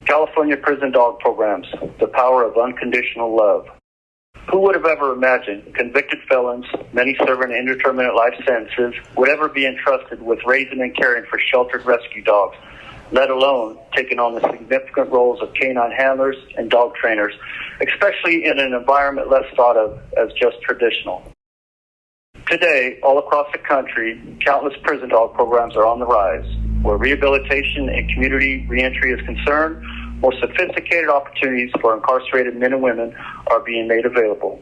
California prison dog programs, the power of unconditional love. Who would have ever imagined convicted felons, many serving indeterminate life sentences, would ever be entrusted with raising and caring for sheltered rescue dogs, let alone taking on the significant roles of canine handlers and dog trainers, especially in an environment less thought of as just traditional. Today, all across the country, countless prison dog programs are on the rise. Where rehabilitation and community reentry is concerned, more sophisticated opportunities for incarcerated men and women are being made available.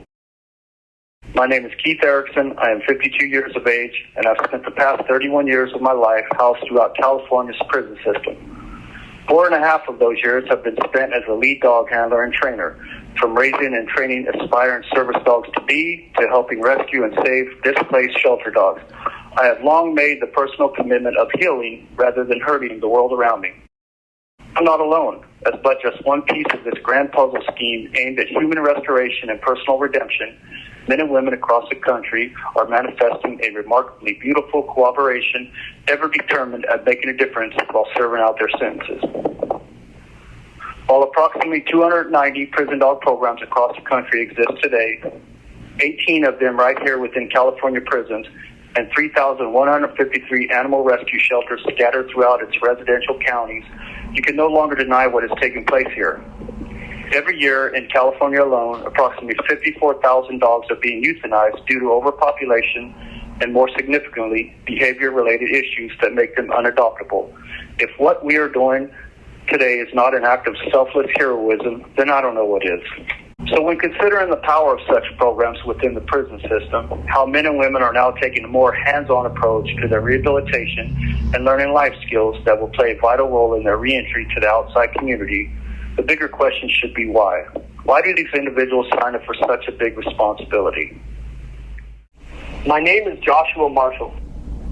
My name is Keith Erickson. I am 52 years of age, and I've spent the past 31 years of my life housed throughout California's prison system. 4.5 of those years have been spent as a lead dog handler and trainer, from raising and training aspiring service dogs to be, to helping rescue and save displaced shelter dogs. I have long made the personal commitment of healing rather than hurting the world around me. I'm not alone, as but just one piece of this grand puzzle scheme aimed at human restoration and personal redemption. Men and women across the country are manifesting a remarkably beautiful cooperation, ever determined at making a difference while serving out their sentences. While approximately 290 prison dog programs across the country exist today, 18 of them right here within California prisons, and 3,153 animal rescue shelters scattered throughout its residential counties, you can no longer deny what is taking place here. Every year in California alone, approximately 54,000 dogs are being euthanized due to overpopulation and, more significantly, behavior-related issues that make them unadoptable. If what we are doing today is not an act of selfless heroism, then I don't know what is. So when considering the power of such programs within the prison system, how men and women are now taking a more hands-on approach to their rehabilitation and learning life skills that will play a vital role in their reentry to the outside community, the bigger question should be why. Why do these individuals sign up for such a big responsibility? My name is Joshua Marshall.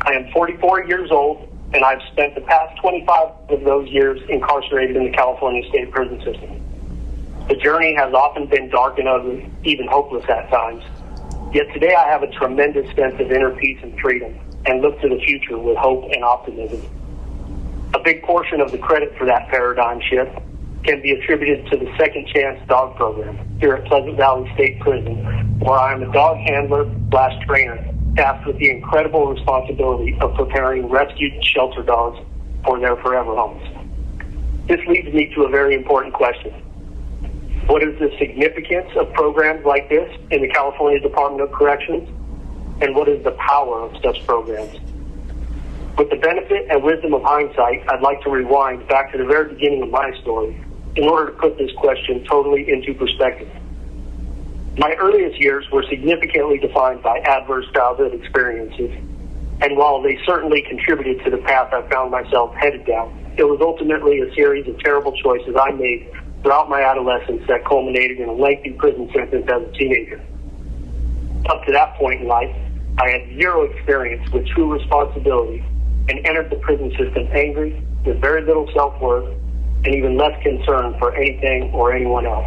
I am 44 years old, and I've spent the past 25 of those years incarcerated in the California state prison system. The journey has often been dark and ugly, even hopeless at times. Yet today I have a tremendous sense of inner peace and freedom, and look to the future with hope and optimism. A big portion of the credit for that paradigm shift can be attributed to the Second Chance Dog Program here at Pleasant Valley State Prison, where I am a dog handler/trainer tasked with the incredible responsibility of preparing rescued shelter dogs for their forever homes. This leads me to a very important question. What is the significance of programs like this in the California Department of Corrections? And what is the power of such programs? With the benefit and wisdom of hindsight, I'd like to rewind back to the very beginning of my story in order to put this question totally into perspective. My earliest years were significantly defined by adverse childhood experiences, and while they certainly contributed to the path I found myself headed down, it was ultimately a series of terrible choices I made throughout my adolescence that culminated in a lengthy prison sentence as a teenager. Up to that point in life, I had zero experience with true responsibility and entered the prison system angry, with very little self-worth, and even less concern for anything or anyone else.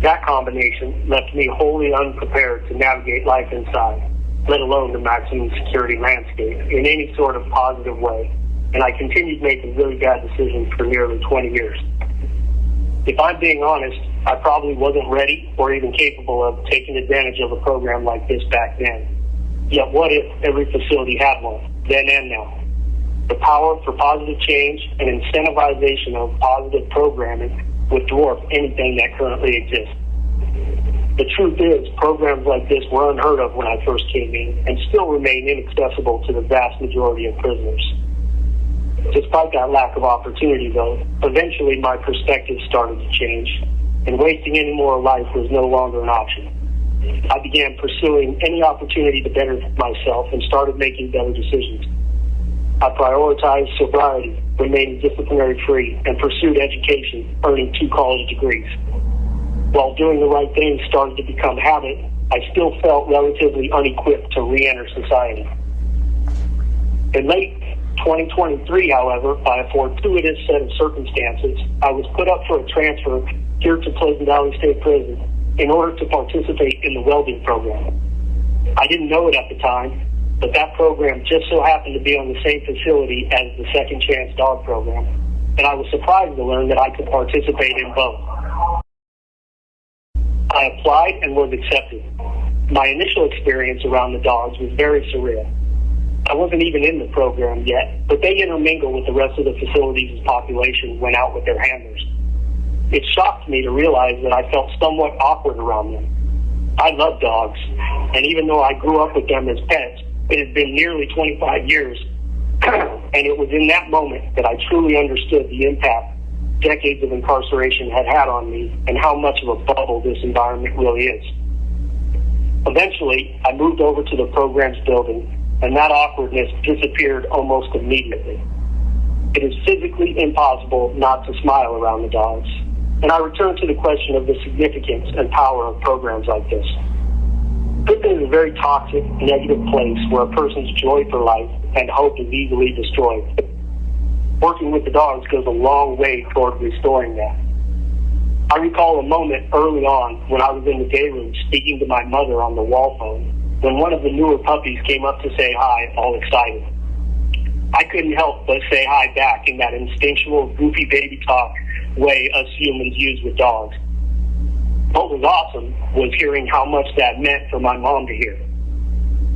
That combination left me wholly unprepared to navigate life inside, let alone the maximum security landscape, in any sort of positive way, and I continued making really bad decisions for nearly 20 years. If I'm being honest, I probably wasn't ready or even capable of taking advantage of a program like this back then. Yet what if every facility had one, then and now? The power for positive change and incentivization of positive programming would dwarf anything that currently exists. The truth is, programs like this were unheard of when I first came in and still remain inaccessible to the vast majority of prisoners. Despite that lack of opportunity, though, eventually my perspective started to change, and wasting any more life was no longer an option. I began pursuing any opportunity to better myself and started making better decisions. I prioritized sobriety, remained disciplinary free, and pursued education, earning 2 college degrees. While doing the right things started to become habit, I still felt relatively unequipped to re-enter society. In late 2023, however, by a fortuitous set of circumstances, I was put up for a transfer here to Pleasant Valley State Prison in order to participate in the welding program. I didn't know it at the time, but that program just so happened to be on the same facility as the Second Chance Dog Program, and I was surprised to learn that I could participate in both. I applied and was accepted. My initial experience around the dogs was very surreal. I wasn't even in the program yet, but they intermingle with the rest of the facility's population when out with their handlers. It shocked me to realize that I felt somewhat awkward around them. I love dogs, and even though I grew up with them as pets, it has been nearly 25 years, and it was in that moment that I truly understood the impact decades of incarceration had had on me and how much of a bubble this environment really is. Eventually, I moved over to the program's building, and that awkwardness disappeared almost immediately. It is physically impossible not to smile around the dogs, and I return to the question of the significance and power of programs like this. Prison is a very toxic, negative place where a person's joy for life and hope is easily destroyed. Working with the dogs goes a long way toward restoring that. I recall a moment early on when I was in the day room speaking to my mother on the wall phone when one of the newer puppies came up to say hi, all excited. I couldn't help but say hi back in that instinctual, goofy baby talk way us humans use with dogs. What was awesome was hearing how much that meant for my mom to hear.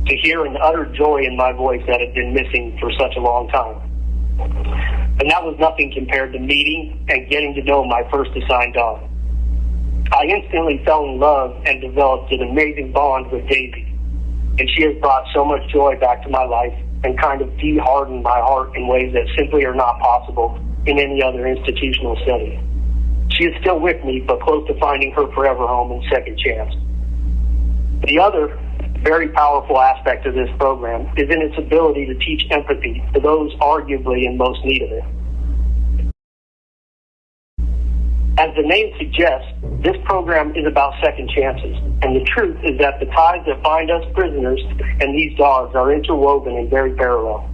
To hear an utter joy in my voice that had been missing for such a long time. And that was nothing compared to meeting and getting to know my first assigned dog. I instantly fell in love and developed an amazing bond with Daisy. And she has brought so much joy back to my life and kind of de-hardened my heart in ways that simply are not possible in any other institutional setting. She is still with me, but close to finding her forever home and second chance. The other very powerful aspect of this program is in its ability to teach empathy to those arguably in most need of it. As the name suggests, this program is about second chances, and the truth is that the ties that bind us prisoners and these dogs are interwoven and very parallel.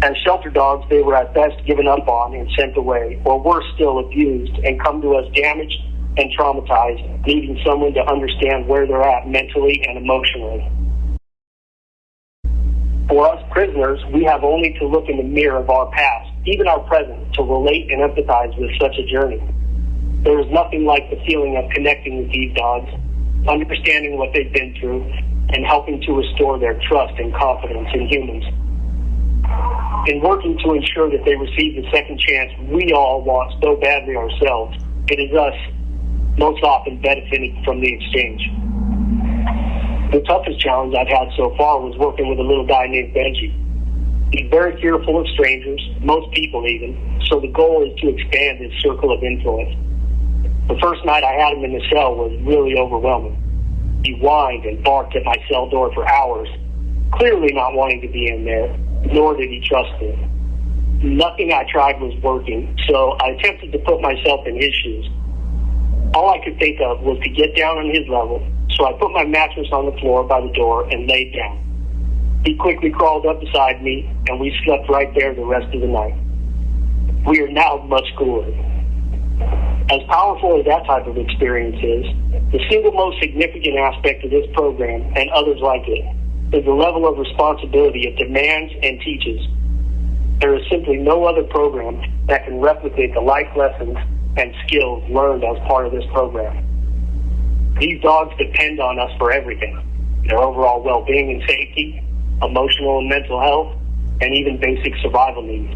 As shelter dogs, they were at best given up on and sent away, or worse still, abused and come to us damaged and traumatized, needing someone to understand where they're at mentally and emotionally. For us prisoners, we have only to look in the mirror of our past, even our present, to relate and empathize with such a journey. There is nothing like the feeling of connecting with these dogs, understanding what they've been through, and helping to restore their trust and confidence in humans. In working to ensure that they receive the second chance we all want so badly ourselves, it is us most often benefiting from the exchange. The toughest challenge I've had so far was working with a little guy named Benji. He's very fearful of strangers, most people even, so the goal is to expand his circle of influence. The first night I had him in the cell was really overwhelming. He whined and barked at my cell door for hours, clearly not wanting to be in there, nor did he trust me. Nothing I tried was working, so I attempted to put myself in his shoes. All I could think of was to get down on his level, so I put my mattress on the floor by the door and laid down. He quickly crawled up beside me, and we slept right there the rest of the night. We are now much cooler. As powerful as that type of experience is, the single most significant aspect of this program, and others like it, is the level of responsibility it demands and teaches. There is simply no other program that can replicate the life lessons and skills learned as part of this program. These dogs depend on us for everything: their overall well-being and safety, emotional and mental health, and even basic survival needs.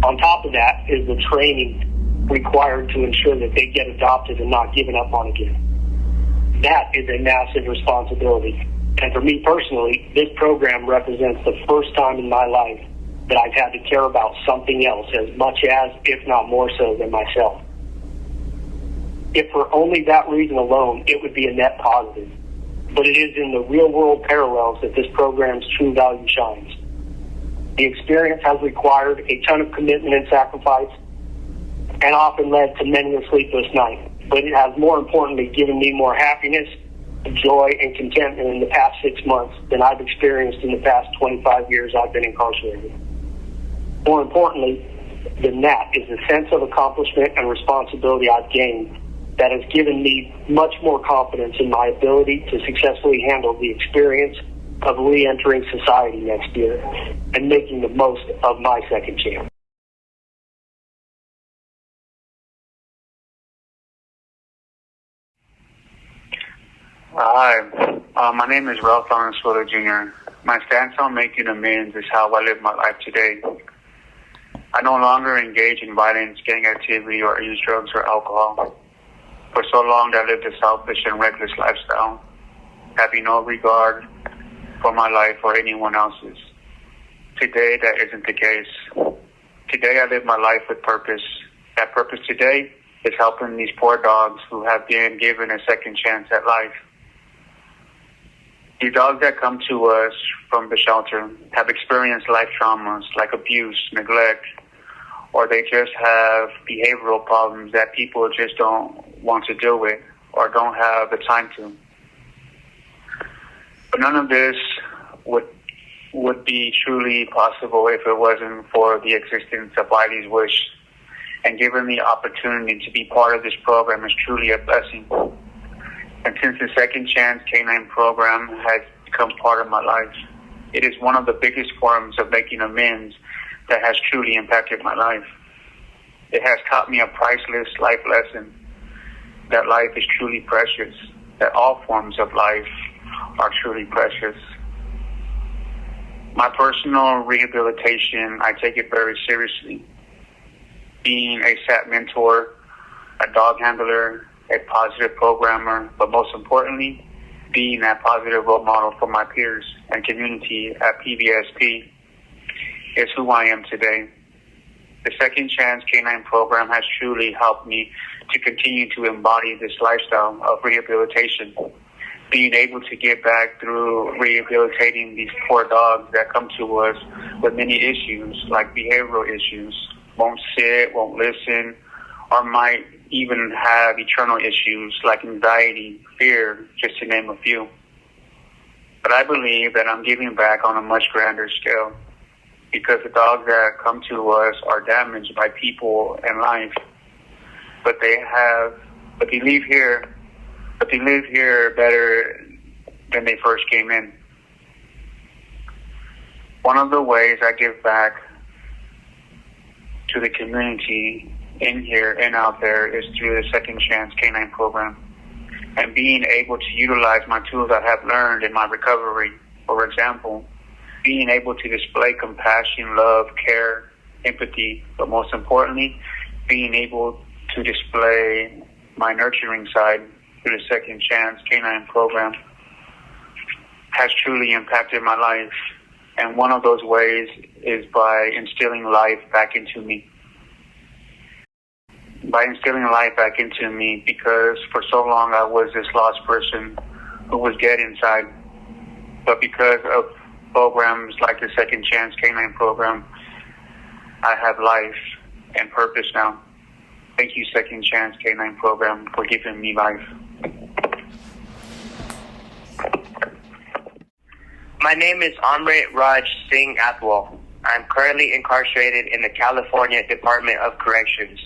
On top of that is the training required to ensure that they get adopted and not given up on again. That is a massive responsibility. And for me personally, this program represents the first time in my life that I've had to care about something else as much as, if not more so, than myself. If for only that reason alone, it would be a net positive. But it is in the real-world parallels that this program's true value shines. The experience has required a ton of commitment and sacrifice, and often led to many a sleepless night. But it has, more importantly, given me more happiness, joy, and contentment in the past 6 months than I've experienced in the past 25 years I've been incarcerated. More importantly than that is the sense of accomplishment and responsibility I've gained that has given me much more confidence in my ability to successfully handle the experience of re-entering society next year and making the most of my second chance. Hi, my name is Ralph Valenzuela Jr. My stance on making amends is how I live my life today. I no longer engage in violence, gang activity, or use drugs or alcohol. For so long, I lived a selfish and reckless lifestyle, having no regard for my life or anyone else's. Today, that isn't the case. Today, I live my life with purpose. That purpose today is helping these poor dogs who have been given a second chance at life. These dogs that come to us from the shelter have experienced life traumas like abuse, neglect, or they just have behavioral problems that people just don't want to deal with or don't have the time to. But none of this would be truly possible if it wasn't for the existence of Wiley's Wish. And given the opportunity to be part of this program is truly a blessing. And since the Second Chance Canine program has become part of my life, it is one of the biggest forms of making amends that has truly impacted my life. It has taught me a priceless life lesson, that life is truly precious, that all forms of life are truly precious. My personal rehabilitation, I take it very seriously. Being a SAT mentor, a dog handler, a positive programmer, but most importantly, being that positive role model for my peers and community at PVSP is who I am today. The Second Chance Canine program has truly helped me to continue to embody this lifestyle of rehabilitation, being able to give back through rehabilitating these poor dogs that come to us with many issues like behavioral issues, won't sit, won't listen, or might even have eternal issues like anxiety, fear, just to name a few. But I believe that I'm giving back on a much grander scale because the dogs that come to us are damaged by people and life. But they live here better than they first came in. One of the ways I give back to the community in here and out there is through the Second Chance Canine program and being able to utilize my tools I have learned in my recovery. For example, being able to display compassion, love, care, empathy, but most importantly, being able to display my nurturing side through the Second Chance Canine program has truly impacted my life. And one of those ways is by instilling life back into me. By instilling life back into me, because for so long I was this lost person who was dead inside. But because of programs like the Second Chance Canine program, I have life and purpose now. Thank you, Second Chance Canine program, for giving me life. My name is Amritraj Athwal. I'm currently incarcerated in the California Department of Corrections,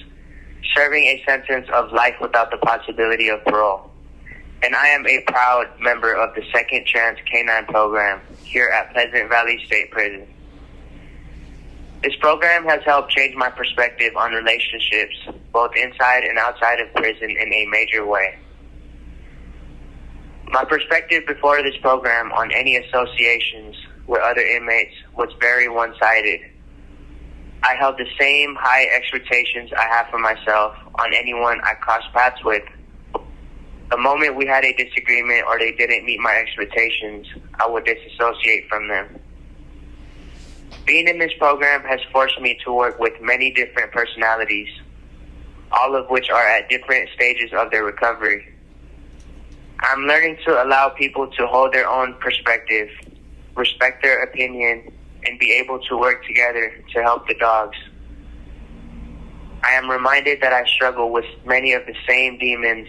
serving a sentence of life without the possibility of parole. And I am a proud member of the Second Chance Canine program here at Pleasant Valley State Prison. This program has helped change my perspective on relationships, both inside and outside of prison, in a major way. My perspective before this program on any associations with other inmates was very one-sided. I held the same high expectations I have for myself on anyone I crossed paths with. The moment we had a disagreement or they didn't meet my expectations, I would disassociate from them. Being in this program has forced me to work with many different personalities, all of which are at different stages of their recovery. I'm learning to allow people to hold their own perspective, respect their opinion, and be able to work together to help the dogs. I am reminded that I struggle with many of the same demons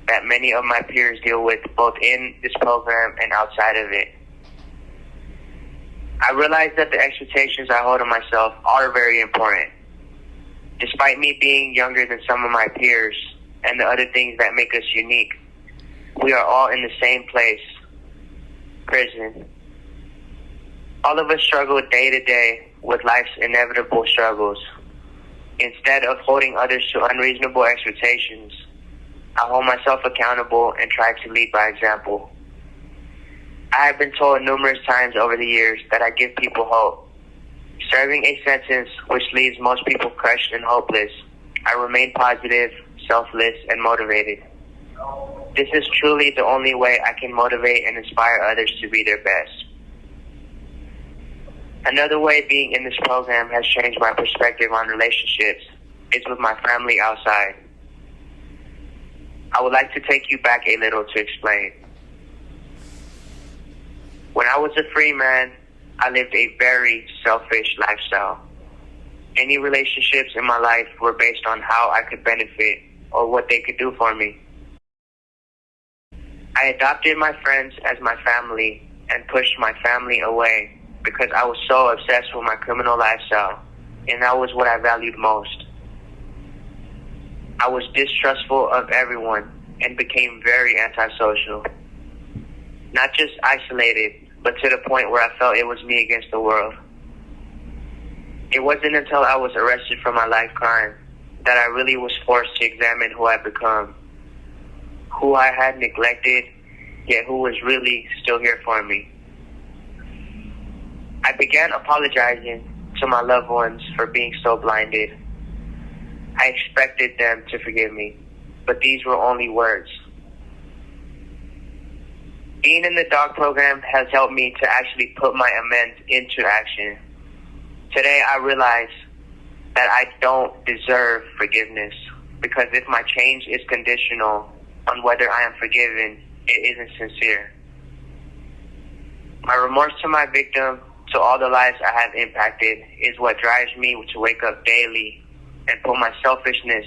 that many of my peers deal with, both in this program and outside of it. I realize that the expectations I hold of myself are very important. Despite me being younger than some of my peers and the other things that make us unique, we are all in the same place, prison. All of us struggle day to day with life's inevitable struggles. Instead of holding others to unreasonable expectations, I hold myself accountable and try to lead by example. I have been told numerous times over the years that I give people hope. Serving a sentence which leaves most people crushed and hopeless, I remain positive, selfless, and motivated. This is truly the only way I can motivate and inspire others to be their best. Another way being in this program has changed my perspective on relationships is with my family outside. I would like to take you back a little to explain. When I was a free man, I lived a very selfish lifestyle. Any relationships in my life were based on how I could benefit or what they could do for me. I adopted my friends as my family and pushed my family away because I was so obsessed with my criminal lifestyle, and that was what I valued most. I was distrustful of everyone and became very antisocial. Not just isolated, but to the point where I felt it was me against the world. It wasn't until I was arrested for my life crime that I really was forced to examine who I'd become, who I had neglected, yet who was really still here for me. I began apologizing to my loved ones for being so blinded. I expected them to forgive me, but these were only words. Being in the dog program has helped me to actually put my amends into action. Today I realize that I don't deserve forgiveness, because if my change is conditional on whether I am forgiven, it isn't sincere. My remorse to my victim, to all the lives I have impacted, is what drives me to wake up daily and put my selfishness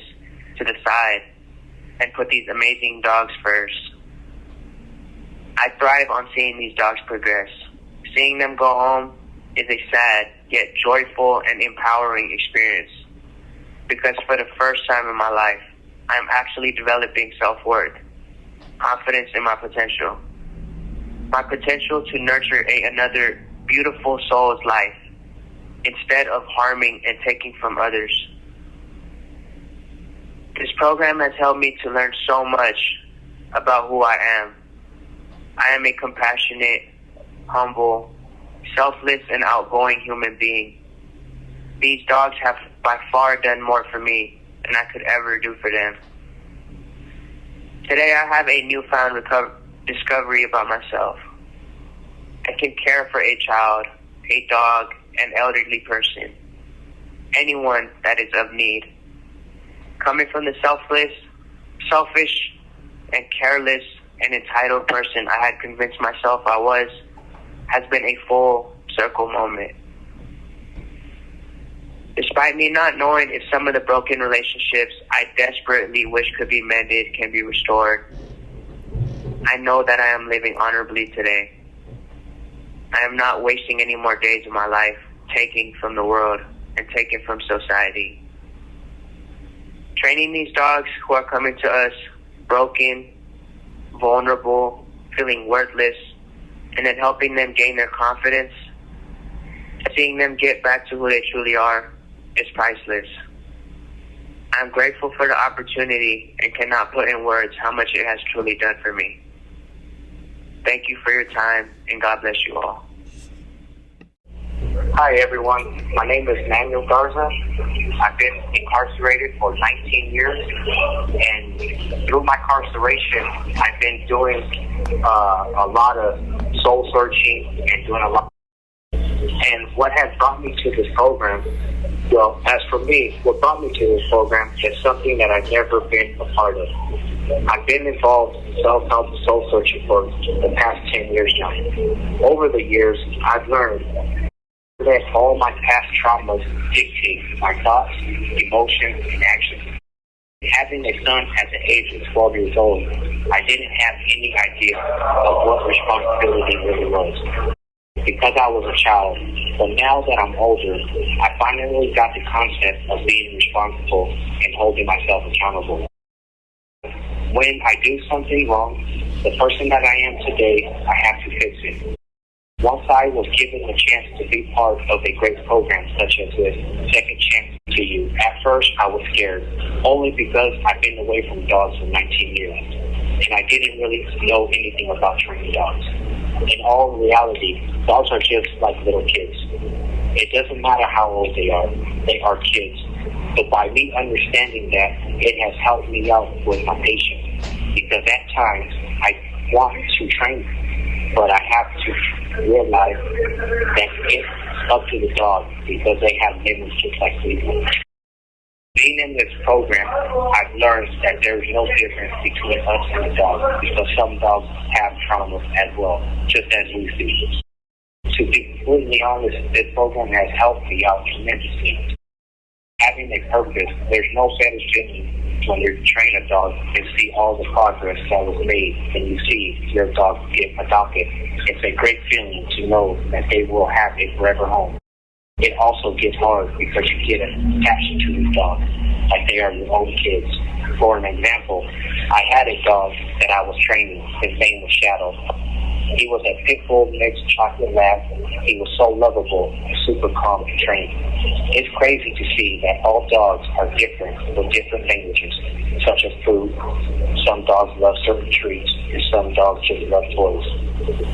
to the side and put these amazing dogs first. I thrive on seeing these dogs progress. Seeing them go home is a sad yet joyful and empowering experience, because for the first time in my life, I am actually developing self-worth, confidence in my potential to nurture another beautiful soul's life instead of harming and taking from others. This program has helped me to learn so much about who I am. I am a compassionate, humble, selfless, and outgoing human being. These dogs have by far done more for me than I could ever do for them. Today I have a newfound discovery about myself. I can care for a child, a dog, an elderly person, anyone that is of need. Coming from the selfish, and careless and entitled person I had convinced myself I was, has been a full circle moment. Despite me not knowing if some of the broken relationships I desperately wish could be mended can be restored, I know that I am living honorably today. I am not wasting any more days of my life taking from the world and taking from society. Training these dogs who are coming to us broken, vulnerable, feeling worthless, and then helping them gain their confidence, seeing them get back to who they truly are, is priceless. I'm grateful for the opportunity and cannot put in words how much it has truly done for me. Thank you for your time, and God bless you all. Hi everyone, my name is Manuel Garza. I've been incarcerated for 19 years, and through my incarceration, I've been doing a lot of soul searching and doing a lot. And what has brought me to this program, well, as for me, what brought me to this program is something that I've never been a part of. I've been involved in self-help and soul searching for the past 10 years now. Over the years, I've learned that all my past traumas dictate my thoughts, emotions, and actions. Having a son at the age of 12 years old, I didn't have any idea of what responsibility really was, because I was a child. But now that I'm older, I finally got the concept of being responsible and holding myself accountable. When I do something wrong, the person that I am today, I have to fix it. Once I was given the chance to be part of a great program such as this Second Chance to you. At first, I was scared, only because I've been away from dogs for 19 years, and I didn't really know anything about training dogs. In all reality, dogs are just like little kids. It doesn't matter how old they are kids. But by me understanding that, it has helped me out with my patients, because at times I want to train, but I have to realize that it's up to the dog, because they have limits just like we do. Being in this program, I've learned that there's no difference between us and the dog, because some dogs have traumas as well, just as we do. To be completely honest, this program has helped me out tremendously. Having a purpose, there's no better feeling when you train a dog and see all the progress that was made and you see your dog get adopted. It's a great feeling to know that they will have a forever home. It also gets hard because you get attached to these dogs like they are your own kids. For an example, I had a dog that I was training. His name was Shadow. He was a pit bull mixed chocolate lab. He was so lovable and super calm to train. It's crazy to see that all dogs are different with different languages, such as food. Some dogs love certain treats, and some dogs just love toys.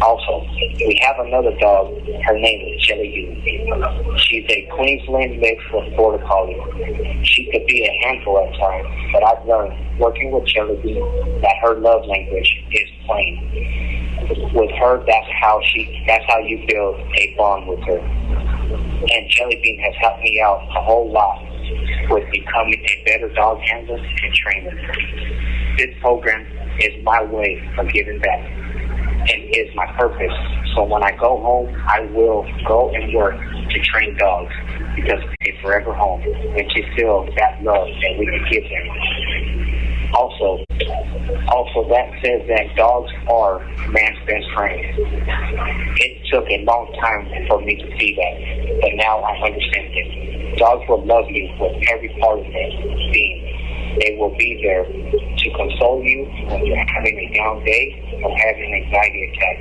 Also, we have another dog. Her name is Shelly. She's a Queensland mix with Border Collie. She could be a handful at times, but I've learned working with Shelly that her love language is playing. With her, that's how you build a bond with her. And Jelly Bean has helped me out a whole lot with becoming a better dog handler and trainer. This program is my way of giving back and is my purpose. So when I go home, I will go and work to train dogs, because it's a forever home and to feel that love that we can give them. Also, that says that dogs are man's best friend. It took a long time for me to see that, but now I understand it. Dogs will love you with every part of their being. They will be there to console you when you're having a down day or having an anxiety attack.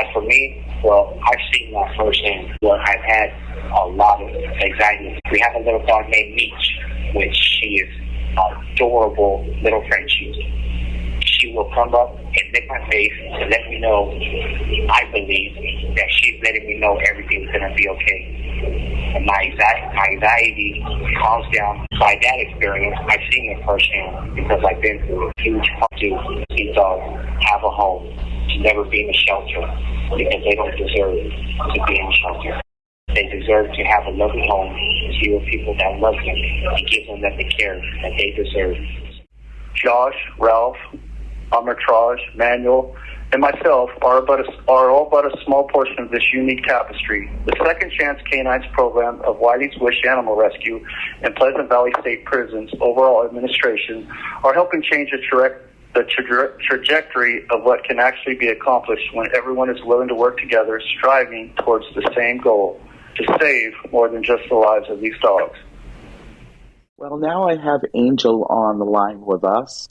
As for me, well, I've seen that firsthand where I've had a lot of anxiety. We have a little dog named Meech, which she is adorable little Frenchie. She will come up and lick my face to let me know, I believe, that she's letting me know everything's going to be okay. And my anxiety calms down. By that experience, I've seen it firsthand, because I've been through a huge part to see dogs have a home, to never be in a shelter, because they don't deserve to be in a shelter. They deserve to have a loving home, to see with people that love them and give them the care that they deserve. Josh, Ralph, Amritraj, Manuel, and myself are all but a small portion of this unique tapestry. The Second Chance Canines program of Wileys Wish Animal Rescue and Pleasant Valley State Prison's overall administration are helping change the trajectory of what can actually be accomplished when everyone is willing to work together, striving towards the same goal, to save more than just the lives of these dogs. Well, now I have Angel on the line with us,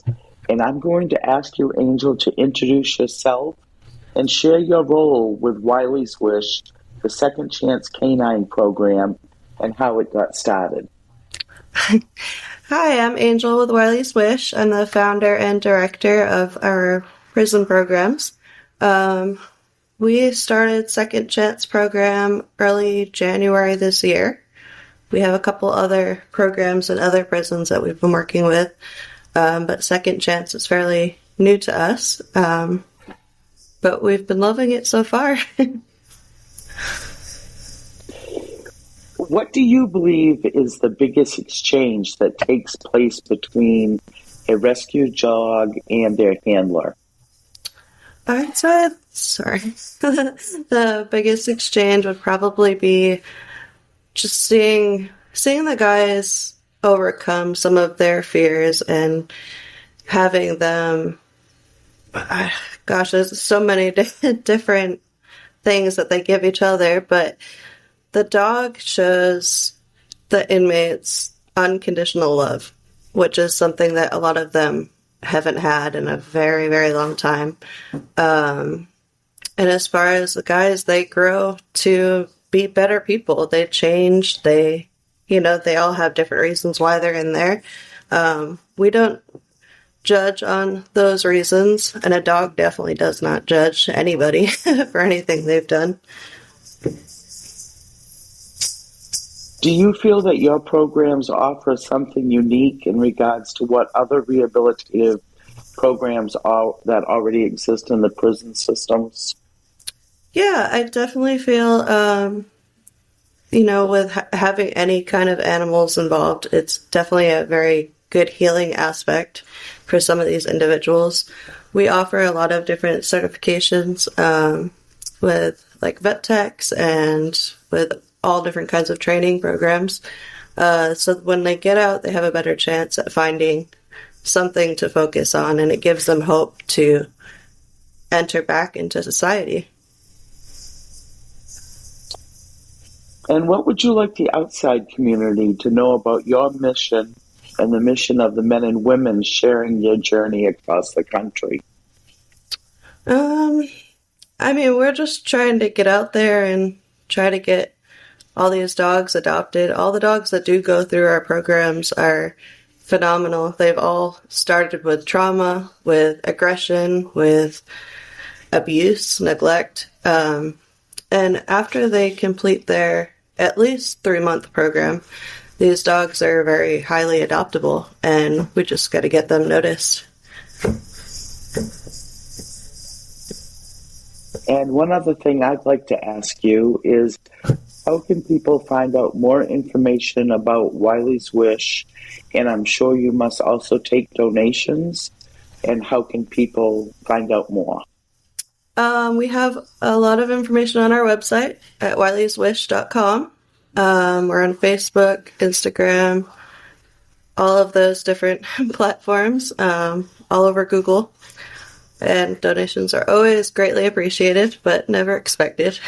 and I'm going to ask you, Angel, to introduce yourself and share your role with Wileys Wish, the Second Chance Canine program, and how it got started. Hi, I'm Angel with Wileys Wish. I'm the founder and director of our prison programs. We started Second Chance program early January this year. We have a couple other programs in other prisons that we've been working with, but Second Chance is fairly new to us, but we've been loving it so far. What do you believe is the biggest exchange that takes place between a rescue dog and their handler? I'd say, the biggest exchange would probably be just seeing the guys overcome some of their fears and having them, gosh, there's so many different things that they give each other, but the dog shows the inmates unconditional love, which is something that a lot of them haven't had in a very, very long time. And as far as the guys, they grow to be better people. They change. They They all have different reasons why they're in there. We don't judge on those reasons, and a dog definitely does not judge anybody for anything they've done. Do you feel that your programs offer something unique in regards to what other rehabilitative programs are that already exist in the prison systems? Yeah, I definitely feel, with having any kind of animals involved, it's definitely a very good healing aspect for some of these individuals. We offer a lot of different certifications with like vet techs and with all different kinds of training programs. So when they get out, they have a better chance at finding something to focus on, and it gives them hope to enter back into society. And what would you like the outside community to know about your mission and the mission of the men and women sharing your journey across the country? We're just trying to get out there and try to get all these dogs adopted. All the dogs that do go through our programs are phenomenal. They've all started with trauma, with aggression, with abuse, neglect. And after they complete their at least 3-month program, these dogs are very highly adoptable, and we just got to get them noticed. And one other thing I'd like to ask you is, how can people find out more information about Wileys Wish? And I'm sure you must also take donations. And how can people find out more? We have a lot of information on our website at wileyswish.com. We're on Facebook, Instagram, all of those different platforms, all over Google. And donations are always greatly appreciated, but never expected.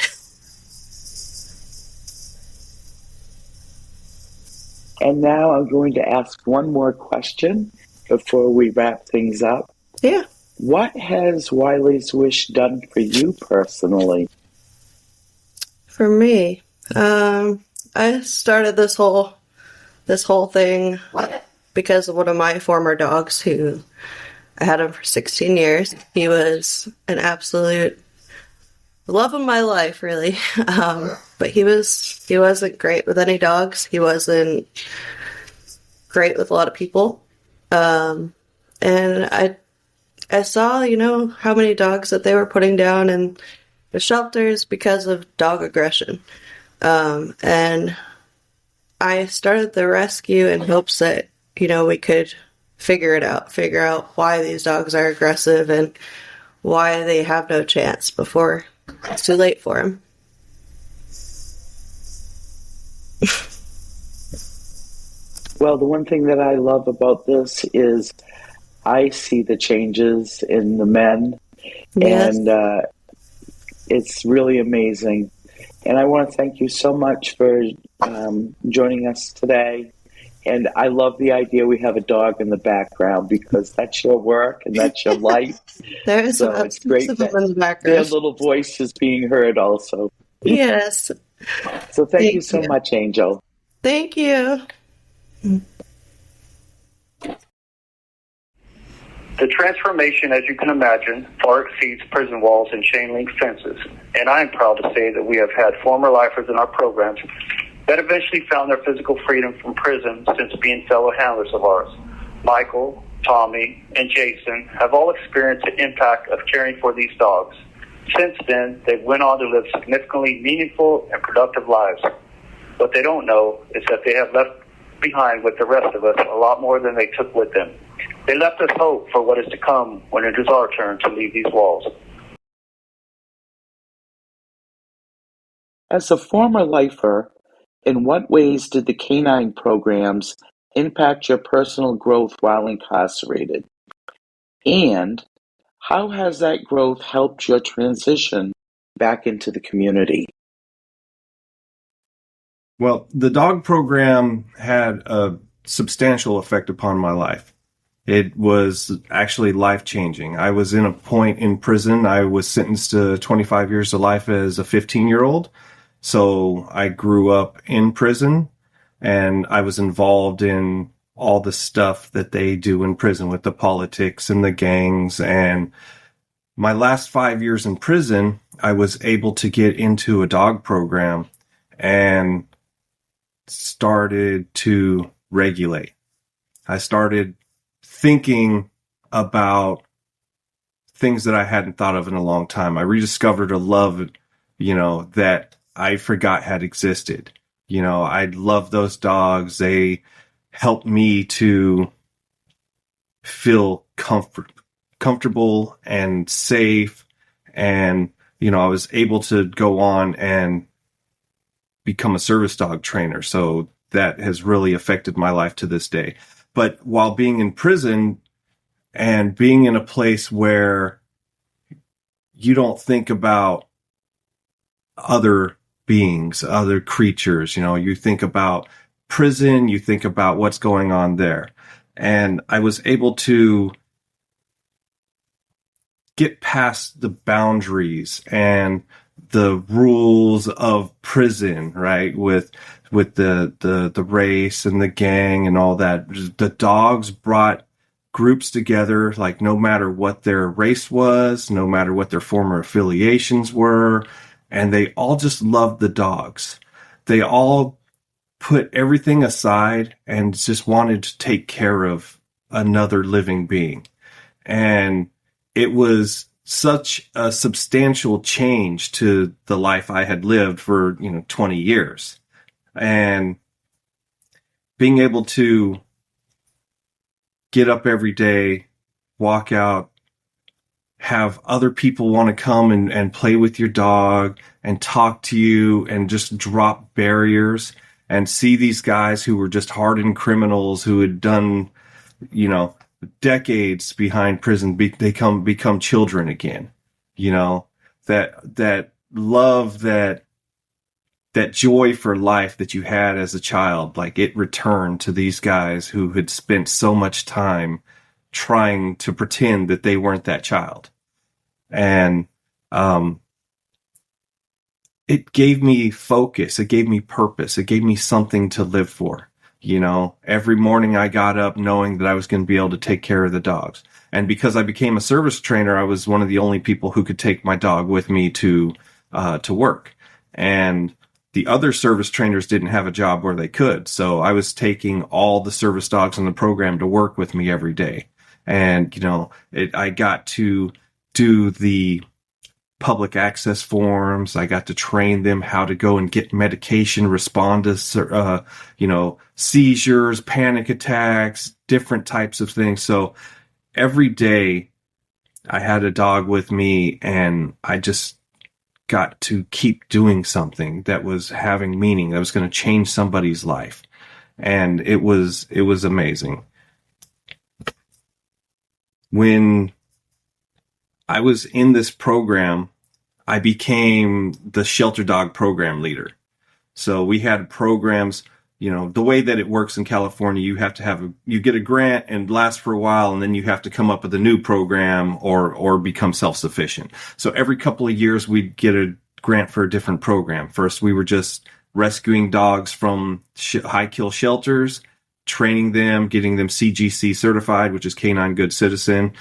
And now I'm going to ask one more question before we wrap things up. Yeah. What has Wileys Wish done for you personally? For me, I started this whole thing because of one of my former dogs who I had him for 16 years. He was an absolute love of my life, really. But he wasn't great with any dogs. He wasn't great with a lot of people. And I saw, how many dogs that they were putting down in the shelters because of dog aggression. And I started the rescue in hopes that, we could figure out why these dogs are aggressive and why they have no chance before it's too late for them. Well, the one thing that I love about this is I see the changes in the men, Yes. and it's really amazing. And I want to thank you so much for joining us today. And I love the idea we have a dog in the background because that's your work and that's your life. There's so it's great that in the background. their little voice is being heard also. Yes. So thank you so much, Angel. Thank you. The transformation, as you can imagine, far exceeds prison walls and chain link fences. And I am proud to say that we have had former lifers in our programs that eventually found their physical freedom from prison since being fellow handlers of ours. Michael, Tommy, and Jason have all experienced the impact of caring for these dogs. Since then, they went on to live significantly meaningful and productive lives. What they don't know is that they have left behind with the rest of us a lot more than they took with them. They left us hope for what is to come when it is our turn to leave these walls. As a former lifer, in what ways did the canine programs impact your personal growth while incarcerated? And how has that growth helped your transition back into the community? Well, the dog program had a substantial effect upon my life. It was actually life-changing. I was in a point in prison. I was sentenced to 25 years to life as a 15-year-old. So I grew up in prison. and I was involved in all the stuff that they do in prison with the politics and the gangs. And my last 5 years in prison, I was able to get into a dog program and started to regulate. I started thinking about things that I hadn't thought of in a long time. I rediscovered a love, that I forgot had existed. I love those dogs. They helped me to feel comfortable and safe. And, I was able to go on and become a service dog trainer. So that has really affected my life to this day. But while being in prison and being in a place where you don't think about other beings, other creatures, you think about prison, you think about what's going on there. And I was able to get past the boundaries and the rules of prison, right? With the race and the gang and all that. The dogs brought groups together, like no matter what their race was, no matter what their former affiliations were, and they all just loved the dogs. They all put everything aside and just wanted to take care of another living being. And it was such a substantial change to the life I had lived for, 20 years. And being able to get up every day, walk out, have other people want to come and play with your dog and talk to you and just drop barriers and see these guys who were just hardened criminals who had done, decades behind prison, they become children again. That love, that joy for life that you had as a child, like it returned to these guys who had spent so much time trying to pretend that they weren't that child. And it gave me focus, it gave me purpose, it gave me something to live for. Every morning I got up knowing that I was going to be able to take care of the dogs. And because I became a service trainer, I was one of the only people who could take my dog with me to work. And the other service trainers didn't have a job where they could. So I was taking all the service dogs in the program to work with me every day. And, I got to do the public access forms. I got to train them how to go and get medication, respond to, seizures, panic attacks, different types of things. So every day I had a dog with me and I just got to keep doing something that was having meaning, that was going to change somebody's life. And it was amazing. When I was in this program, I became the shelter dog program leader. So we had programs, the way that it works in California, you have to you get a grant and last for a while, and then you have to come up with a new program or become self-sufficient. So every couple of years we'd get a grant for a different program. First, we were just rescuing dogs from high kill shelters, training them, getting them CGC certified, which is Canine Good Citizen,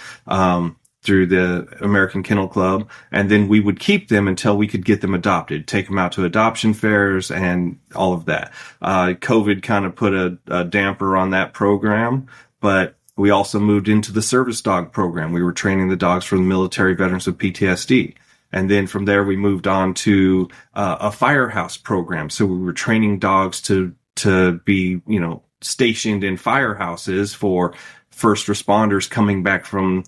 through the American Kennel Club. And then we would keep them until we could get them adopted, take them out to adoption fairs and all of that. COVID kind of put a damper on that program, but we also moved into the service dog program. We were training the dogs for the military veterans with PTSD. And then from there, we moved on to a firehouse program. So we were training dogs to be, stationed in firehouses for first responders coming back from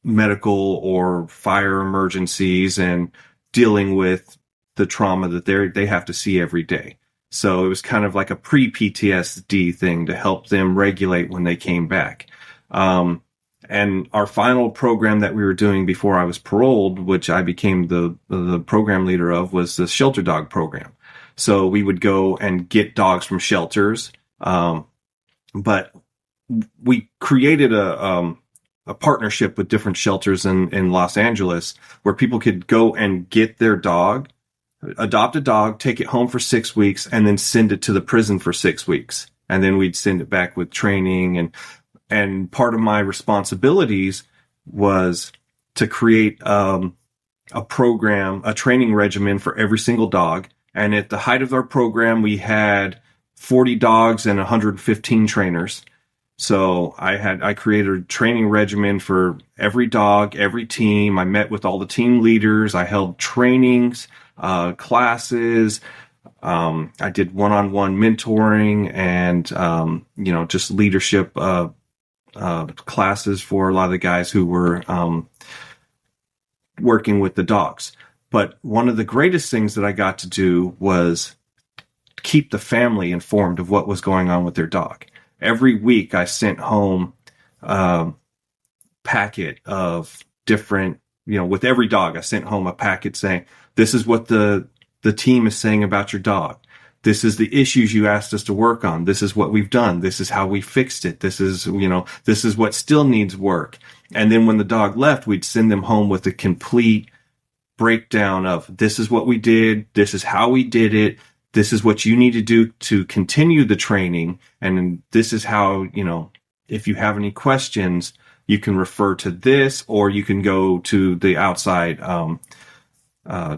medical or fire emergencies and dealing with the trauma that they have to see every day. So it was kind of like a pre-PTSD thing to help them regulate when they came back. And our final program that we were doing before I was paroled, which I became the program leader of, was the shelter dog program. So we would go and get dogs from shelters. But we created a partnership with different shelters in Los Angeles where people could go and get their dog adopt a dog, take it home for 6 weeks, and then send it to the prison for 6 weeks. And then we'd send it back with training. And part of my responsibilities was to create a program, a training regimen for every single dog. And at the height of our program, we had 40 dogs and 115 trainers. So I created a training regimen for every dog, every team. I met with all the team leaders. I held trainings, classes. I did one-on-one mentoring and, just leadership, classes for a lot of the guys who were, working with the dogs. But one of the greatest things that I got to do was keep the family informed of what was going on with their dog. Every week I sent home a packet of different, with every dog, I sent home a packet saying, this is what the team is saying about your dog. This is the issues you asked us to work on. This is what we've done. This is how we fixed it. This is what still needs work. And then when the dog left, we'd send them home with a complete breakdown of this is what we did. This is how we did it. This is what you need to do to continue the training. And this is how, if you have any questions, you can refer to this, or you can go to the outside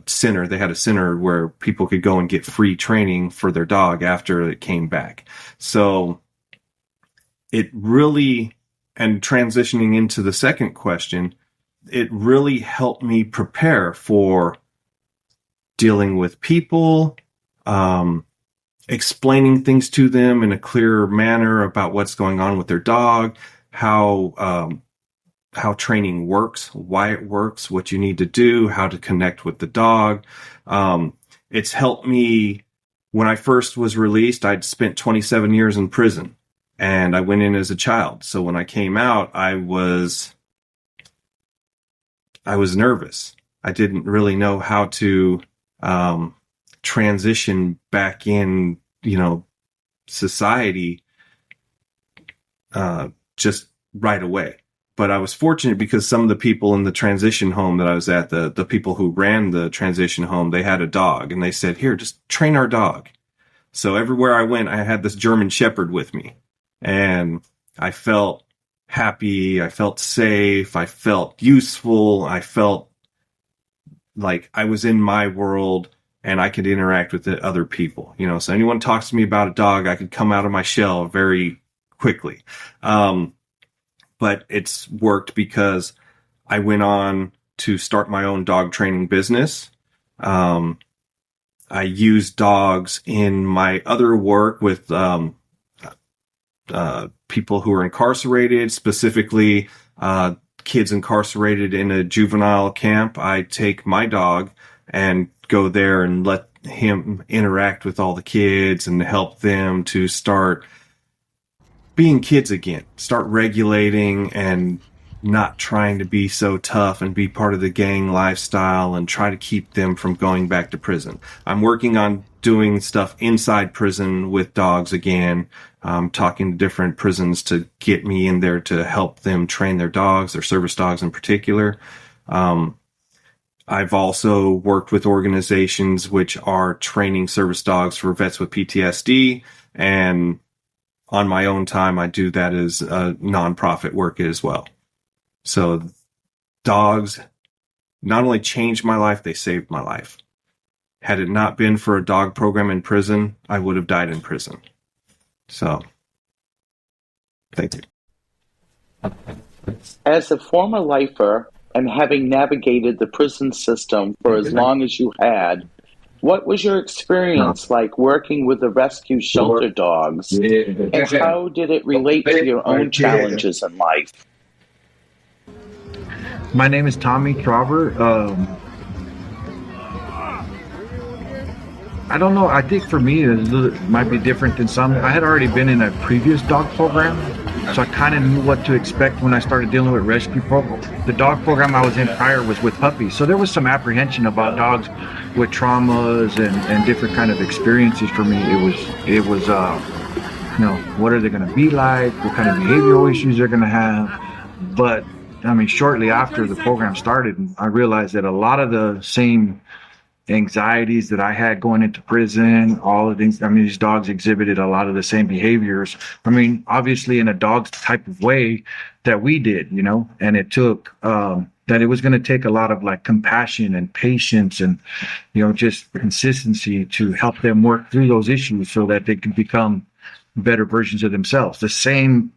center. They had a center where people could go and get free training for their dog after it came back. So it really, and transitioning into the second question, it really helped me prepare for dealing with people, explaining things to them in a clearer manner about what's going on with their dog, how training works, why it works, what you need to do, how to connect with the dog. It's helped me. When I first was released, I'd spent 27 years in prison, and I went in as a child. So when I came out, I was nervous. I didn't really know how to transition back in, society just right away. But I was fortunate because some of the people in the transition home that I was at, the people who ran the transition home, they had a dog, and they said, here, just train our dog. So everywhere I went, I had this German Shepherd with me, and I felt happy. I felt safe. I felt useful. I felt like I was in my world and I could interact with the other people, so anyone talks to me about a dog, I could come out of my shell very quickly. But it's worked because I went on to start my own dog training business. I use dogs in my other work with people who are incarcerated, specifically kids incarcerated in a juvenile camp. I take my dog and go there and let him interact with all the kids and help them to start being kids again, start regulating and not trying to be so tough and be part of the gang lifestyle and try to keep them from going back to prison. I'm working on doing stuff inside prison with dogs again, talking to different prisons to get me in there to help them train their dogs, their service dogs in particular. I've also worked with organizations which are training service dogs for vets with PTSD, and on my own time, I do that as nonprofit work as well. So dogs not only changed my life, they saved my life. Had it not been for a dog program in prison, I would have died in prison. So, thank you. As a former lifer and having navigated the prison system for as long as you had, what was your experience like working with the rescue shelter dogs, and how did it relate to your own challenges in life? My name is Tommy Traver. I don't know. I think for me, it might be different than some. I had already been in a previous dog program, so I kind of knew what to expect when I started dealing with rescue program. The dog program I was in prior was with puppies, so there was some apprehension about dogs with traumas and different kind of experiences for me. It was what are they going to be like? What kind of behavioral issues they're going to have? But I mean, shortly after the program started, I realized that a lot of the same anxieties that I had going into prison, all of these. I mean, these dogs exhibited a lot of the same behaviors. I mean, obviously in a dog's type of way that we did, you know, and it took, that it was going to take a lot of like compassion and patience and, you know, just consistency to help them work through those issues so that they can become better versions of themselves. The same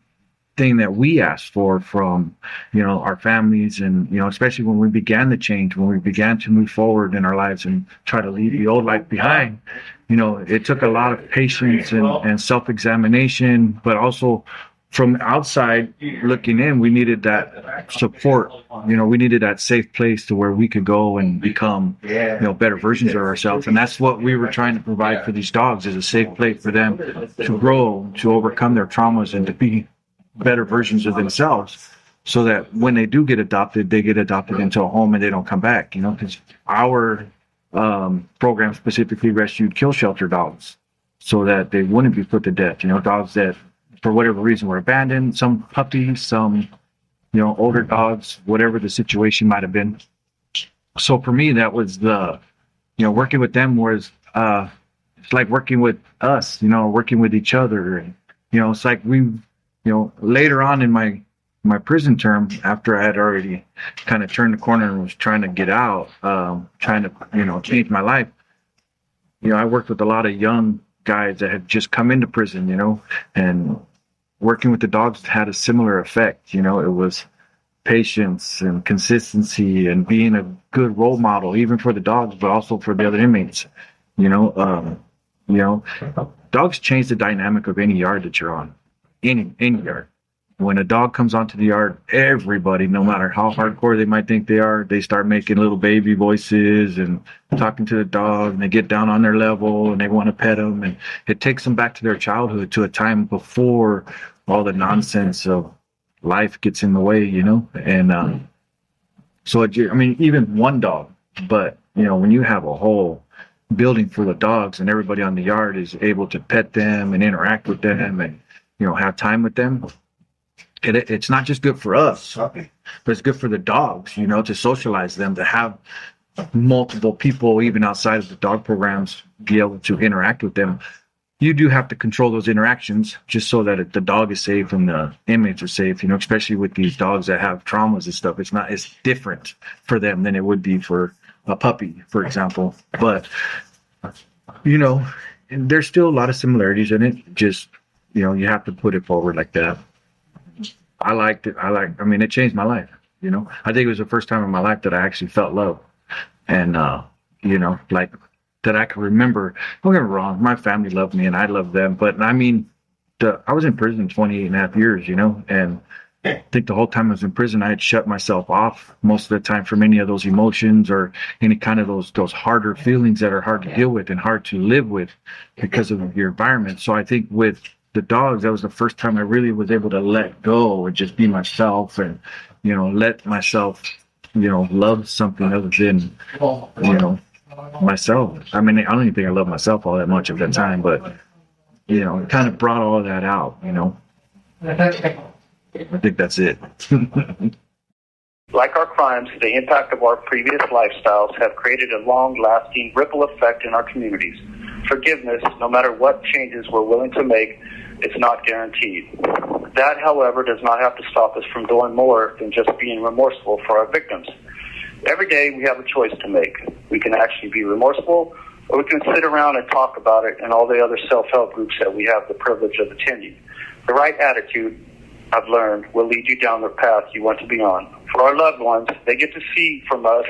thing that we asked for from, you know, our families, and, you know, especially when we began the change, when we began to move forward in our lives and try to leave the old life behind. You know, it took a lot of patience and self-examination, but also from outside looking in, we needed that support. You know, we needed that safe place to where we could go and become, you know, better versions of ourselves. And that's what we were trying to provide for these dogs, is a safe place for them to grow, to overcome their traumas, and to be better versions of themselves, so that when they do get adopted, they get adopted into a home and they don't come back, you know, because our program specifically rescued kill shelter dogs so that they wouldn't be put to death, you know, dogs that for whatever reason were abandoned, some puppies, some, you know, older dogs, whatever the situation might have been. So for me, that was the, you know, working with them was, it's like working with us, you know, working with each other. And, you know, it's like you know, later on in my prison term, after I had already kind of turned the corner and was trying to get out, trying to, you know, change my life, you know, I worked with a lot of young guys that had just come into prison, you know, and working with the dogs had a similar effect. You know, it was patience and consistency and being a good role model, even for the dogs, but also for the other inmates. You know, dogs change the dynamic of any yard that you're on. Any yard. When a dog comes onto the yard, everybody, no matter how hardcore they might think they are, they start making little baby voices and talking to the dog, and they get down on their level and they want to pet them, and it takes them back to their childhood, to a time before all the nonsense of life gets in the way, you know. And so I mean, even one dog, but you know, when you have a whole building full of dogs and everybody on the yard is able to pet them and interact with them and, you know, have time with them, it's not just good for us, but it's good for the dogs, you know, to socialize them, to have multiple people, even outside of the dog programs, be able to interact with them. You do have to control those interactions just so that the dog is safe and the inmates are safe, you know, especially with these dogs that have traumas and stuff. It's different for them than it would be for a puppy, for example. But, you know, there's still a lot of similarities in it. Just, you know, you have to put it forward like that. I liked it. I mean, it changed my life, you know. I think it was the first time in my life that I actually felt love. And, you know, like, that I can remember. Don't get me wrong, my family loved me and I loved them. But, I mean, I was in prison 28 and a half years, you know. And I think the whole time I was in prison, I had shut myself off most of the time from any of those emotions or any kind of those harder feelings that are hard to deal with and hard to live with because of your environment. So I think with the dogs, that was the first time I really was able to let go and just be myself and, you know, let myself, you know, love something other than, you know, myself. I mean, I don't even think I love myself all that much at that time, but, you know, it kind of brought all of that out, you know. I think that's it. Like our crimes, the impact of our previous lifestyles have created a long-lasting ripple effect in our communities. Forgiveness, no matter what changes we're willing to make, it's not guaranteed. That, however, does not have to stop us from doing more than just being remorseful for our victims. Every day we have a choice to make. We can actually be remorseful, or we can sit around and talk about it in all the other self-help groups that we have the privilege of attending. The right attitude, I've learned, will lead you down the path you want to be on. For our loved ones, they get to see from us,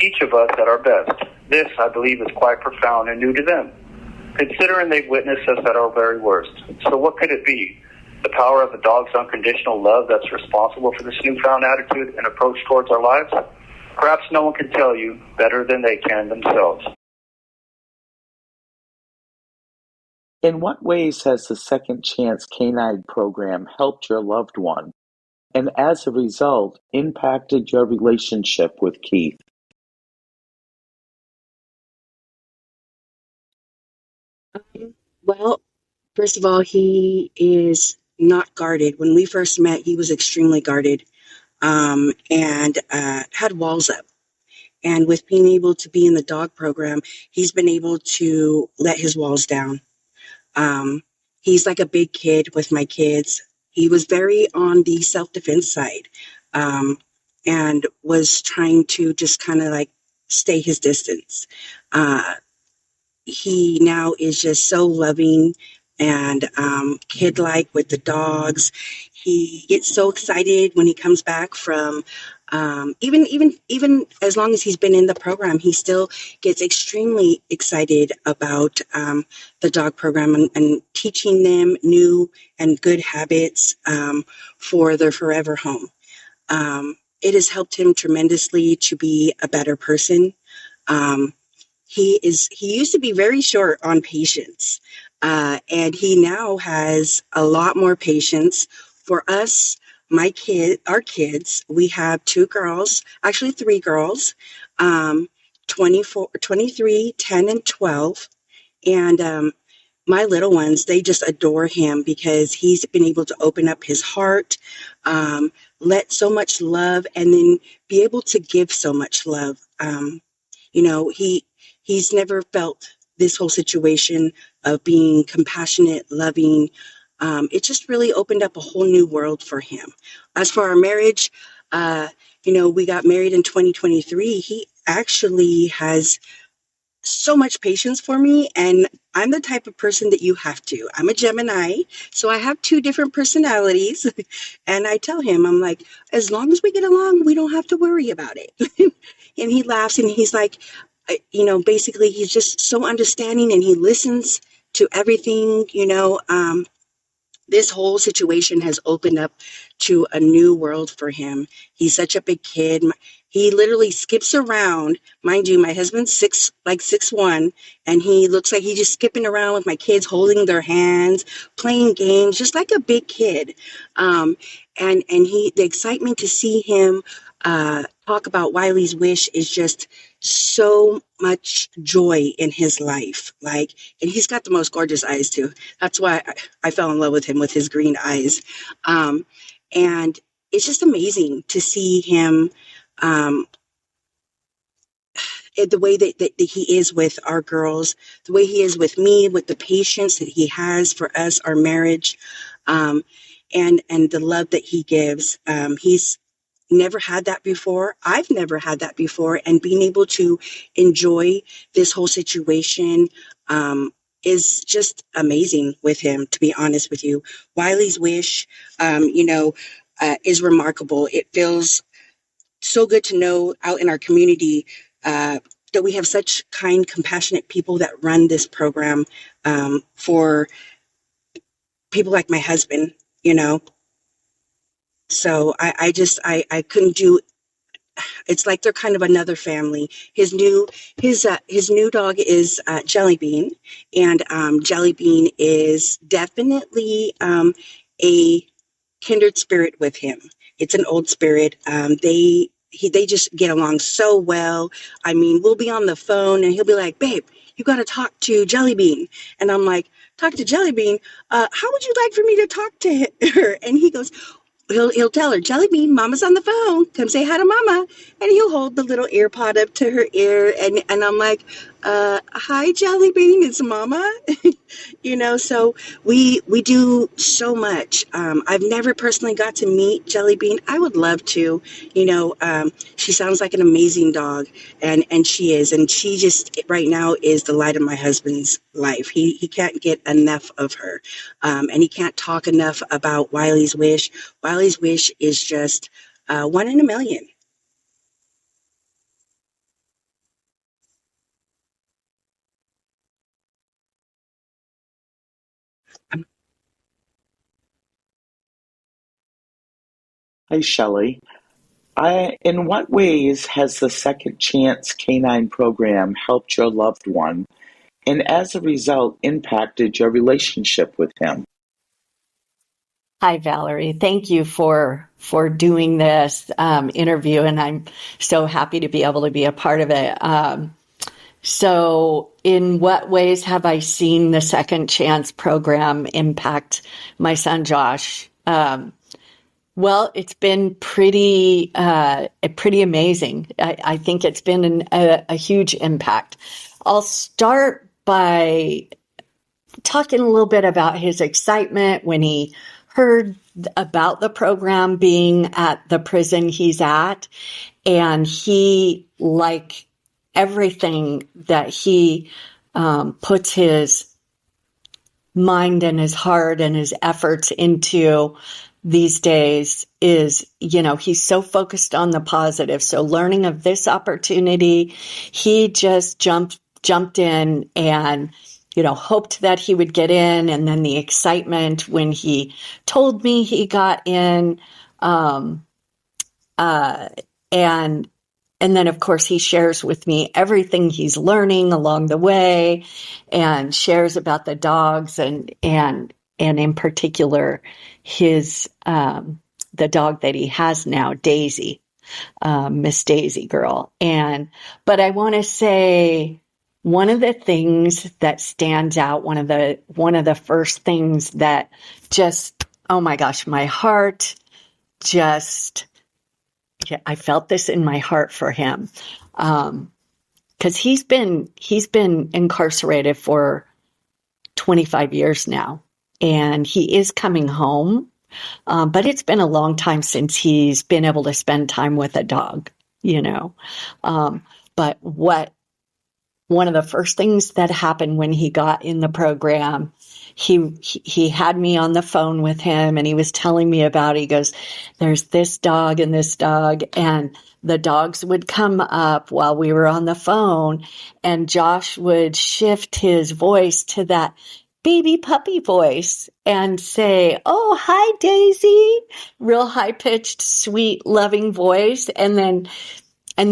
each of us, at our best. This, I believe, is quite profound and new to them, considering they've witnessed us at our very worst. So what could it be? The power of a dog's unconditional love that's responsible for this newfound attitude and approach towards our lives? Perhaps no one can tell you better than they can themselves. In what ways has the Second Chance Canine program helped your loved one, and as a result, impacted your relationship with Keith? Well, first of all, he is not guarded. When we first met, he was extremely guarded and had walls up. And with being able to be in the dog program, he's been able to let his walls down. He's like a big kid with my kids. He was very on the self-defense side, and was trying to just kind of like stay his distance. He now is just so loving and kid-like with the dogs. He gets so excited when he comes back from even as long as he's been in the program, he still gets extremely excited about the dog program and teaching them new and good habits for their forever home. It has helped him tremendously to be a better person. He used to be very short on patience, and he now has a lot more patience for us. Our kids, we have 2 girls, actually 3 girls, 23, 10, and 12. And my little ones, they just adore him because he's been able to open up his heart, let so much love, and then be able to give so much love. He's never felt this whole situation of being compassionate, loving. It just really opened up a whole new world for him. As for our marriage, we got married in 2023. He actually has so much patience for me, and I'm the type of person that you have to. I'm a Gemini, so I have 2 different personalities, and I tell him, I'm like, as long as we get along, we don't have to worry about it. And he laughs, and he's like, basically he's just so understanding, and he listens to everything. This whole situation has opened up to a new world for him. He's such a big kid. He literally skips around. Mind you, my husband's 6'1", and he looks like he's just skipping around with my kids, holding their hands, playing games, just like a big kid. And the excitement to see him talk about Wiley's Wish is just so much joy in his life. And he's got the most gorgeous eyes too. That's why I fell in love with him, with his green eyes. And it's just amazing to see him, the way that he is with our girls, the way he is with me, with the patience that he has for us, our marriage, and the love that he gives. He's never had that before. I've never had that before. And being able to enjoy this whole situation is just amazing with him, to be honest with you. Wiley's Wish, is remarkable. It feels so good to know out in our community that we have such kind, compassionate people that run this program for people like my husband, So I couldn't do. It's like they're kind of another family. His new dog is Jelly Bean, and Jelly Bean is definitely a kindred spirit with him. It's an old spirit. They just get along so well. I mean, we'll be on the phone and he'll be like, "Babe, you got to talk to Jelly Bean," and I'm like, "Talk to Jelly Bean? How would you like for me to talk to her?" And he goes. He'll tell her, "Jelly Bean, Mama's on the phone. Come say hi to Mama." And he'll hold the little ear pod up to her ear. And I'm like, "Hi, Jelly Bean, it's Mama." So we do so much. I've never personally got to meet Jelly Bean. I would love to. She sounds like an amazing dog. And she is. And she just right now is the light of my husband's life. He can't get enough of her. And he can't talk enough about Wiley's Wish. Wiley's Wish is just 1 in a million. Hi, Shelly. In what ways has the Second Chance Canine program helped your loved one, and as a result, impacted your relationship with him? Hi, Valerie. Thank you for doing this interview, and I'm so happy to be able to be a part of it. So in what ways have I seen the Second Chance program impact my son, Josh? Well, it's been pretty amazing. I think it's been a huge impact. I'll start by talking a little bit about his excitement when he heard about the program being at the prison he's at. And he, like everything that he puts his mind and his heart and his efforts into these days is, he's so focused on the positive. So learning of this opportunity, he just jumped in and, hoped that he would get in. And then the excitement when he told me he got in, and then, of course, he shares with me everything he's learning along the way and shares about the dogs and in particular, his, the dog that he has now, Daisy, Miss Daisy girl. But I want to say one of the things that stands out, one of the first things that just, oh my gosh, my heart just, I felt this in my heart for him. 'Cause he's been incarcerated for 25 years now, and he is coming home. But it's been a long time since he's been able to spend time with a dog, but one of the first things that happened when he got in the program, he had me on the phone with him and he was telling me about it. He goes, there's this dog and this dog, and the dogs would come up while we were on the phone, and Josh would shift his voice to that baby puppy voice and say, oh, hi, Daisy, real high pitched, sweet, loving voice. And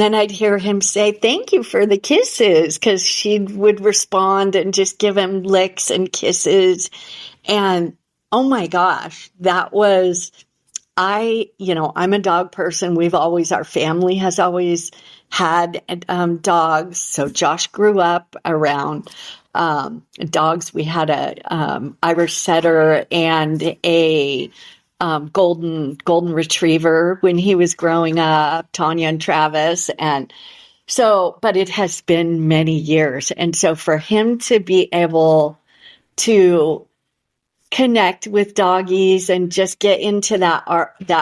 then I'd hear him say, thank you for the kisses, because she would respond and just give him licks and kisses. And oh my gosh, that was, I'm a dog person. Our family has always had dogs. So Josh grew up around dogs. We had a Irish setter and a golden retriever when he was growing up, Tanya and Travis. And so, but it has been many years. And so for him to be able to connect with doggies and just get into that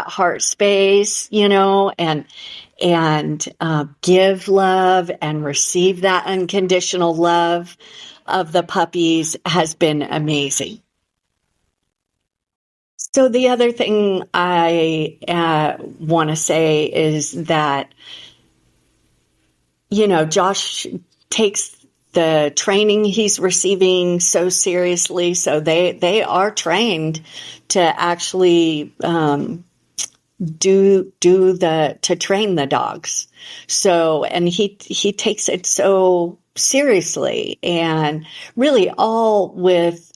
heart space, and give love and receive that unconditional love of the puppies has been amazing. So the other thing I want to say is that, Josh takes the training he's receiving so seriously. So they are trained to actually to train the dogs. So, and he takes it so seriously, and really all with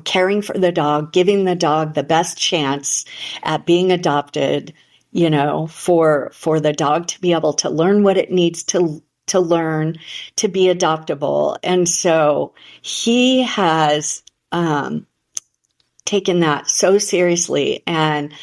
caring for the dog, giving the dog the best chance at being adopted, for the dog to be able to learn what it needs to learn to be adoptable. And so he has taken that so seriously. And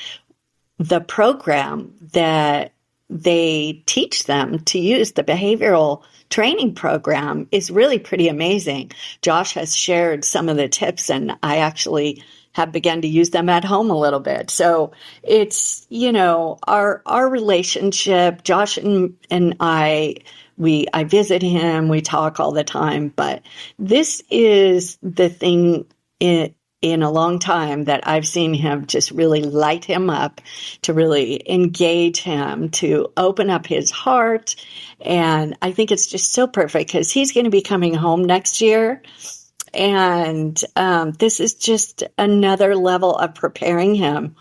the program that they teach them to use, the behavioral training program, is really pretty amazing. Josh has shared some of the tips, and I actually have begun to use them at home a little bit. So it's, our relationship, Josh and I visit him, we talk all the time, but this is the thing in a long time that I've seen him just really light him up, to really engage him, to open up his heart. And I think it's just so perfect because he's going to be coming home next year. And this is just another level of preparing him.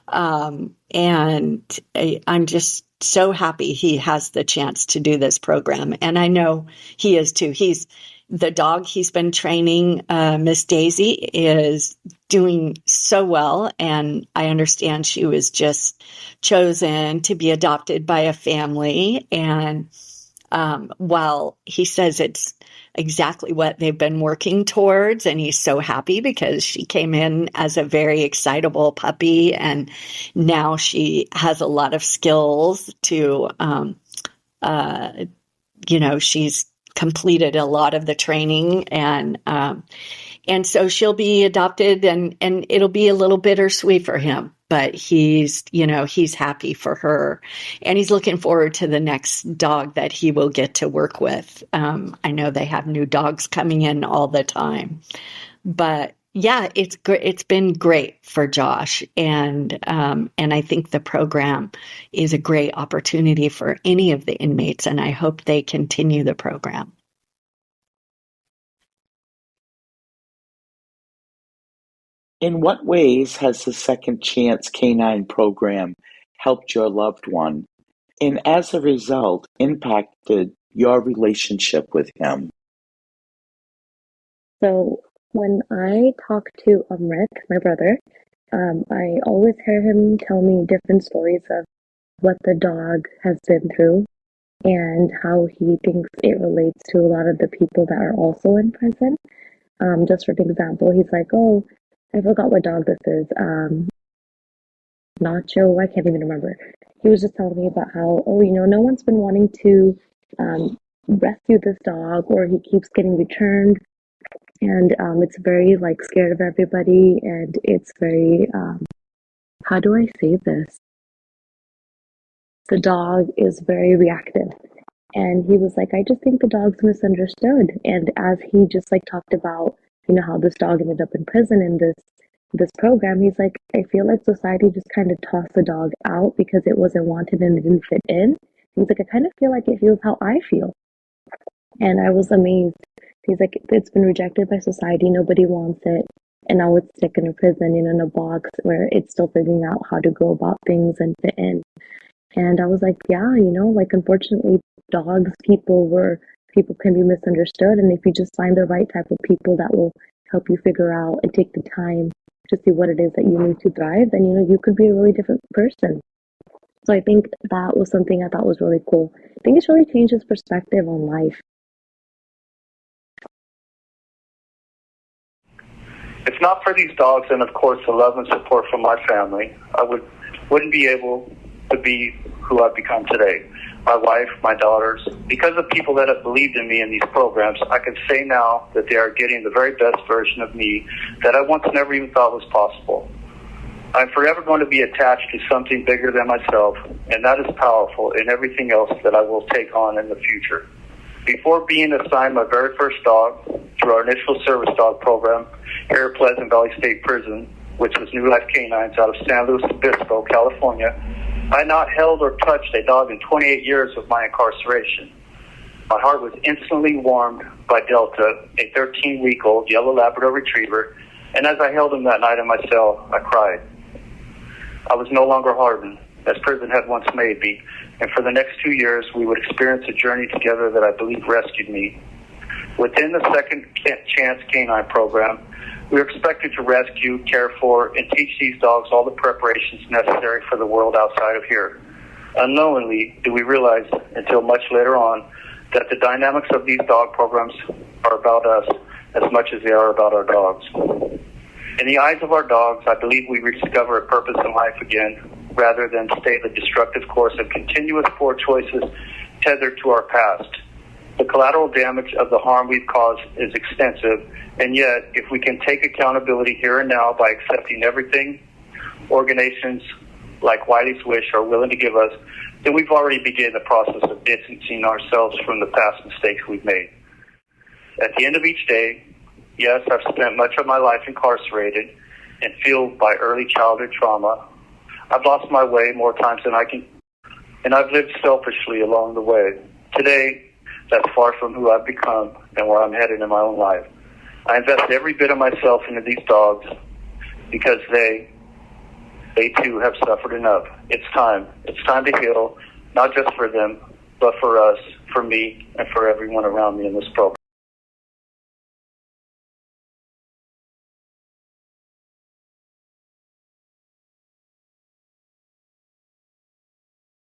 And I'm just so happy he has the chance to do this program. And I know he is too. The dog he's been training, Miss Daisy, is doing so well. And I understand she was just chosen to be adopted by a family. And while he says it's exactly what they've been working towards. And he's so happy because she came in as a very excitable puppy, and now she has a lot of skills to, she's completed a lot of the training, and so she'll be adopted, and it'll be a little bittersweet for him, but he's happy for her, and he's looking forward to the next dog that he will get to work with. I know they have new dogs coming in all the time, but yeah, it's been great for Josh, and I think the program is a great opportunity for any of the inmates, and I hope they continue the program. In what ways has the Second Chance Canine program helped your loved one, and as a result, impacted your relationship with him? So when I talk to Amrit, my brother, I always hear him tell me different stories of what the dog has been through and how he thinks it relates to a lot of the people that are also in prison. Just for an example, he's like, oh, I forgot what dog this is. Nacho, I can't even remember. He was just telling me about how, no one's been wanting to rescue this dog, or he keeps getting returned. And it's very, scared of everybody, and it's very, how do I say this? The dog is very reactive. And he was like, I just think the dog's misunderstood. And as he just, talked about, how this dog ended up in prison in this program, he's like, I feel like society just kind of tossed the dog out because it wasn't wanted and it didn't fit in. He's like, I kind of feel like it feels how I feel. And I was amazed. He's like, it's been rejected by society. Nobody wants it. And now it's stuck in a prison, in a box where it's still figuring out how to go about things and fit in. And I was like, yeah, unfortunately, people can be misunderstood. And if you just find the right type of people that will help you figure out and take the time to see what it is that you need to thrive, then, you could be a really different person. So I think that was something I thought was really cool. I think it's really changed his perspective on life. If not for these dogs and, of course, the love and support from my family, I wouldn't be able to be who I've become today. My wife, my daughters, because of people that have believed in me in these programs, I can say now that they are getting the very best version of me that I once never even thought was possible. I'm forever going to be attached to something bigger than myself, and that is powerful in everything else that I will take on in the future. Before being assigned my very first dog through our initial service dog program here at Pleasant Valley State Prison, which was New Life Canines out of San Luis Obispo, California, I had not held or touched a dog in 28 years of my incarceration. My heart was instantly warmed by Delta, a 13-week-old yellow Labrador retriever, and as I held him that night in my cell, I cried. I was no longer hardened, as prison had once made me, and for the next 2 years, we would experience a journey together that I believe rescued me. Within the Second Chance Canine program, we are expected to rescue, care for, and teach these dogs all the preparations necessary for the world outside of here. Unknowingly, do we realize, until much later on, that the dynamics of these dog programs are about us as much as they are about our dogs. In the eyes of our dogs, I believe we rediscover a purpose in life again, rather than stay the destructive course of continuous poor choices tethered to our past. The collateral damage of the harm we've caused is extensive, and yet, if we can take accountability here and now by accepting everything organizations like Wileys Wish are willing to give us, then we've already begun the process of distancing ourselves from the past mistakes we've made. At the end of each day, yes, I've spent much of my life incarcerated and fueled by early childhood trauma. I've lost my way more times than I can, and I've lived selfishly along the way. Today, that's far from who I've become and where I'm headed in my own life. I invest every bit of myself into these dogs because they too have suffered enough. It's time. It's time to heal, not just for them, but for us, for me, and for everyone around me in this program.